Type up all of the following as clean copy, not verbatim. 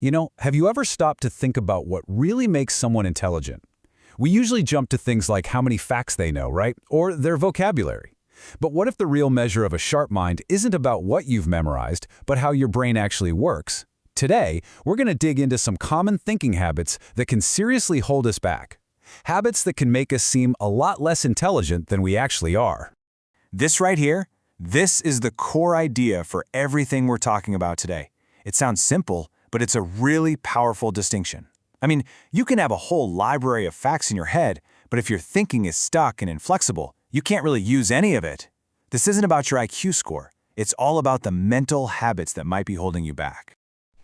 Have you ever stopped to think about what really makes someone intelligent? We usually jump to things like how many facts they know, right? Or their vocabulary. But what if the real measure of a sharp mind isn't about what you've memorized, but how your brain actually works? Today, we're going to dig into some common thinking habits that can seriously hold us back. Habits that can make us seem a lot less intelligent than we actually are. This right here, this is the core idea for everything we're talking about today. It sounds simple, but it's a really powerful distinction. I mean, you can have a whole library of facts in your head, but if your thinking is stuck and inflexible, you can't really use any of it. This isn't about your IQ score. It's all about the mental habits that might be holding you back.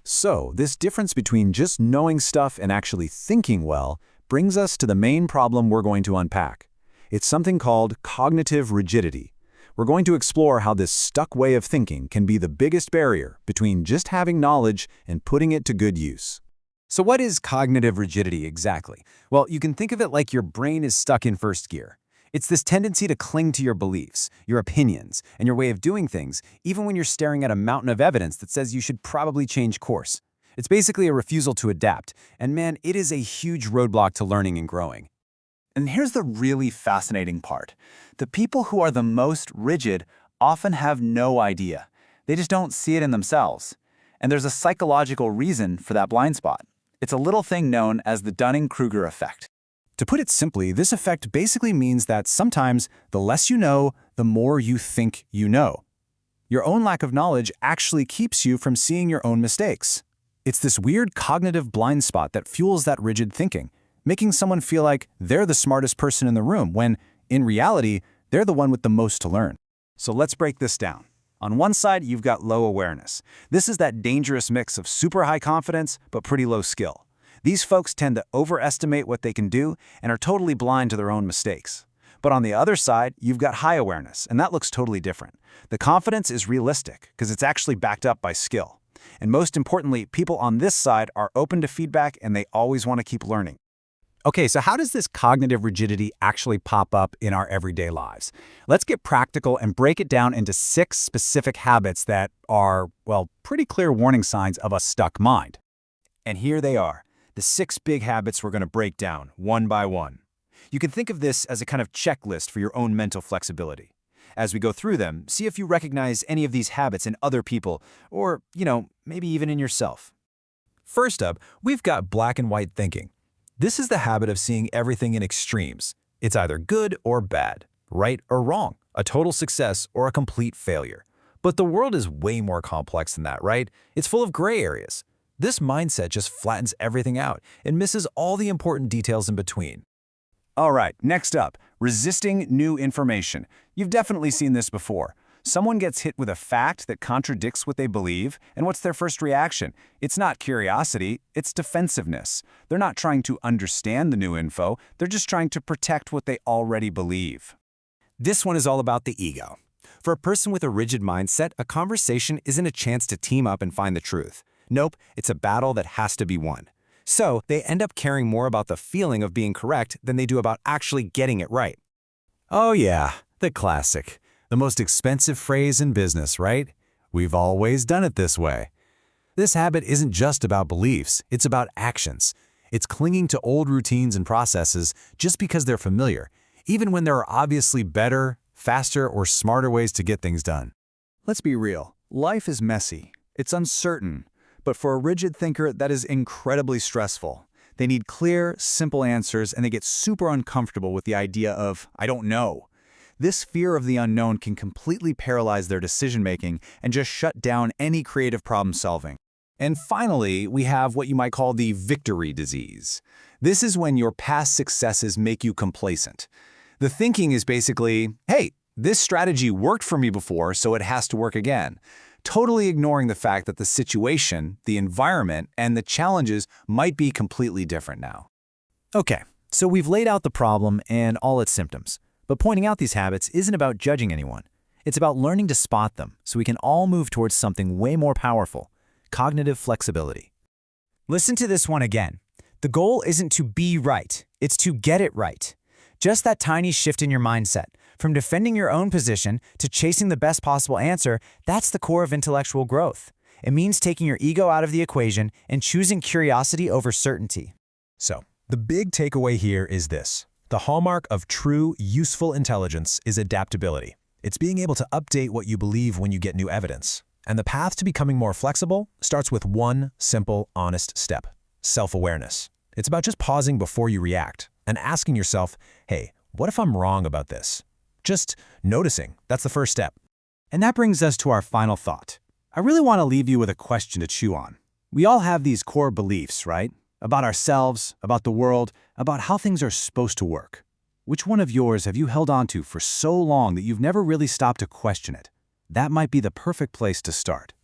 So, this difference between just knowing stuff and actually thinking well brings us to the main problem we're going to unpack. It's something called cognitive rigidity. We're going to explore how this stuck way of thinking can be the biggest barrier between just having knowledge and putting it to good use. So what is cognitive rigidity exactly? Well, you can think of it like your brain is stuck in first gear. It's this tendency to cling to your beliefs, your opinions, and your way of doing things, even when you're staring at a mountain of evidence that says you should probably change course. It's basically a refusal to adapt, and man, it is a huge roadblock to learning and growing. And here's the really fascinating part. The people who are the most rigid often have no idea. They just don't see it in themselves. And there's a psychological reason for that blind spot. It's a little thing known as the Dunning-Kruger effect. To put it simply, this effect basically means that sometimes the less you know, the more you think you know. Your own lack of knowledge actually keeps you from seeing your own mistakes. It's this weird cognitive blind spot that fuels that rigid thinking, making someone feel like they're the smartest person in the room when, in reality, they're the one with the most to learn. So let's break this down. On one side, you've got low awareness. This is that dangerous mix of super high confidence but pretty low skill. These folks tend to overestimate what they can do and are totally blind to their own mistakes. But on the other side, you've got high awareness, and that looks totally different. The confidence is realistic because it's actually backed up by skill. And most importantly, people on this side are open to feedback and they always want to keep learning. Okay, so how does this cognitive rigidity actually pop up in our everyday lives? Let's get practical and break it down into 6 specific habits that are, well, pretty clear warning signs of a stuck mind. And here they are, the 6 big habits we're going to break down, one by one. You can think of this as a kind of checklist for your own mental flexibility. As we go through them, see if you recognize any of these habits in other people, or, maybe even in yourself. First up, we've got black and white thinking. This is the habit of seeing everything in extremes. It's either good or bad, right or wrong, a total success or a complete failure. But the world is way more complex than that, right? It's full of gray areas. This mindset just flattens everything out and misses all the important details in between. All right, next up, resisting new information. You've definitely seen this before. Someone gets hit with a fact that contradicts what they believe, and what's their first reaction? It's not curiosity, it's defensiveness. They're not trying to understand the new info, they're just trying to protect what they already believe. This one is all about the ego. For a person with a rigid mindset, a conversation isn't a chance to team up and find the truth. Nope, it's a battle that has to be won. So they end up caring more about the feeling of being correct than they do about actually getting it right. Oh yeah, the classic. The most expensive phrase in business, right? We've always done it this way. This habit isn't just about beliefs, it's about actions. It's clinging to old routines and processes just because they're familiar, even when there are obviously better, faster, or smarter ways to get things done. Let's be real. Life is messy. It's uncertain. But for a rigid thinker, that is incredibly stressful. They need clear, simple answers, and they get super uncomfortable with the idea of, I don't know. This fear of the unknown can completely paralyze their decision-making and just shut down any creative problem-solving. And finally, we have what you might call the victory disease. This is when your past successes make you complacent. The thinking is basically, hey, this strategy worked for me before, so it has to work again. Totally ignoring the fact that the situation, the environment, and the challenges might be completely different now. Okay, so we've laid out the problem and all its symptoms. But pointing out these habits isn't about judging anyone. It's about learning to spot them so we can all move towards something way more powerful, cognitive flexibility. Listen to this one again. The goal isn't to be right, it's to get it right. Just that tiny shift in your mindset, from defending your own position to chasing the best possible answer, that's the core of intellectual growth. It means taking your ego out of the equation and choosing curiosity over certainty. So, the big takeaway here is this. The hallmark of true, useful intelligence is adaptability. It's being able to update what you believe when you get new evidence. And the path to becoming more flexible starts with one simple, honest step: self-awareness. It's about just pausing before you react and asking yourself, hey, what if I'm wrong about this? Just noticing, that's the first step. And that brings us to our final thought. I really want to leave you with a question to chew on. We all have these core beliefs, right? About ourselves, about the world, about how things are supposed to work. Which one of yours have you held on to for so long that you've never really stopped to question it? That might be the perfect place to start.